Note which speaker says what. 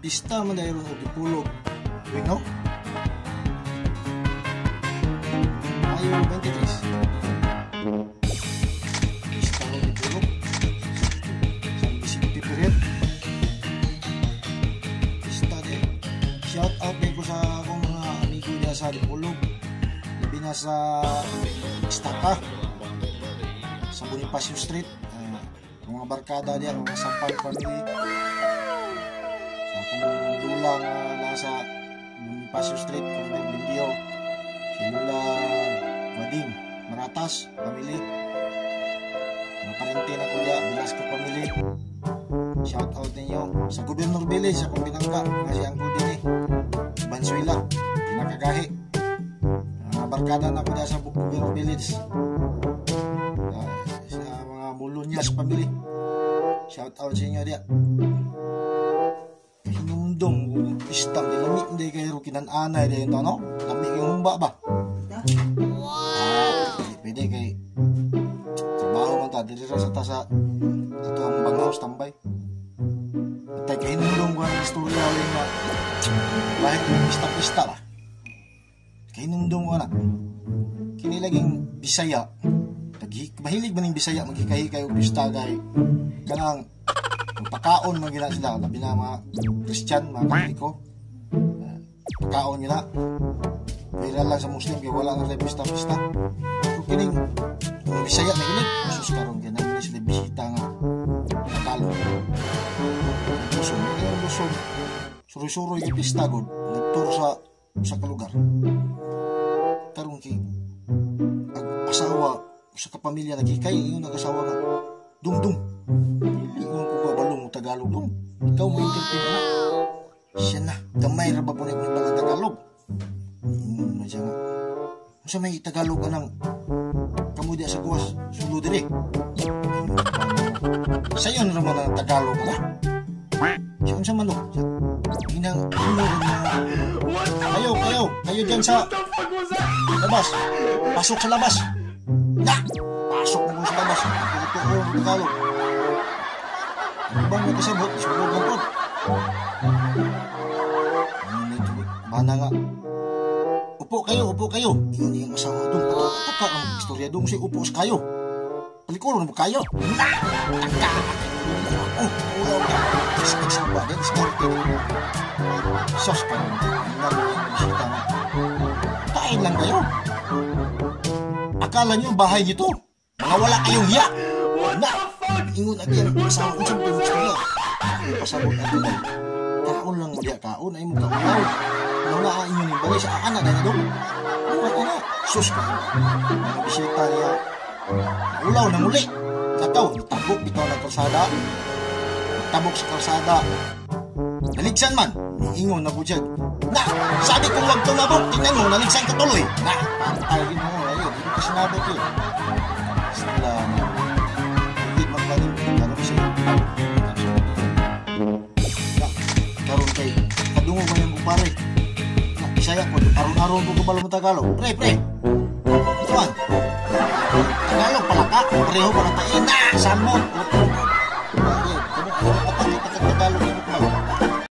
Speaker 1: pista man dahil ron Dipolog. No? Mayo 23. Pista ron Dipolog. San Vicente Peret. Pista din. Shout out din ko sa akong mga amigo niya sa Dipolog. Labi na sa Istaka. Sa Bonifacio Street. Mga barkada diyan, mga Sampal family. Sa akong lulang nasa Bonifacio Street, Coronel Bindio. Si Lula Mading, Maratas family. Mga parente na ko diyan, Velasco family. Shout out ninyo. Sa Gobernador Village, sa akong binangka, kasi ang din Bansuela, pinakagahi. Mga barkada na ko diyan sa Gobernador Village. Mulonyas family. Shout out sa inyo dia. Hinumdong pistang di lamig hindi kayo kinananay din ito, no? Lamig yung humba ba? Wow! Pwede kay trabaho man ta. Dili ra sa tasa ito ang banghaus tambay. At kay hinumdong ko ang istorya rin na bahit yung pista-pista ba? Kay hinumdong ko na kini laging Bisaya. Mahilig man yung Bisaya maghikay-hikay o pistagay kanang pagkaon man gina sila labi na mga Christian, mga Katoliko pagkaon nila viral lang sa Muslim kaya wala na pista-pista so kining Bisaya na ilig masus karon kaya namin sila bisita nga natalo Luzon suroy-suroy yung pista god nagturo sa kalugar karon kay asawa sa kapamilya nagikay yung nag-asawa nga dungdung ingon ko balong Tagalog dong ikaw mo interpret na siya na gamay ra ba po nag Tagalog ingon mo siya nga sa may Tagalog ka ng kamu diya sa guwas sulo dire sayo na naman ang Tagalog ka siya sa manok inang kayo dyan sa labas pasok sa labas na! Pasok mo sa labas. Ito ko ang Tagalog. Ano ba may kasabot? Sulog ang pod. Mana nga. Upo kayo. Yun yung asawa doon. Taka ang istorya doon siya upo sa kayo. Palikulo na mo kayo. Na! Taka! Ulaw ka. Sagsaba din. Sos ka naman. Ang bisita nga. Kain lang kayo. Akala nyo bahay nyo to. Mga wala kayong hiya. Na! Ingon at yan. Asawa ko siyang pinusto nyo. Pasabot at tulay. Kaon lang mo diya kaon. Ay mo kaulaw. Naulaan nyo yung bagay sa anak na doon. Ano na? Sus ka. Mga bisita niya. Ulaw na muli. Nataw. Tabok bitaw ng kalsada. Tabok sa kalsada. Naligsan man. Ingon na po dyan. Na! Sabi kong wag tumabok. Tingnan mo. Naligsan ka tuloy. Na! Pantagin mo. Kasi nabot yun. Sila na. Hindi magkalim. Karoon siya. Karoon kay. Kadungo ba yung bupare? Bisaya ko. Aron-aron ko kabalo mo Tagalog. Pre. Tuan. Tagalog pala ka. Pareho pala tayo. Na! Samot. Tagalog yung bupare.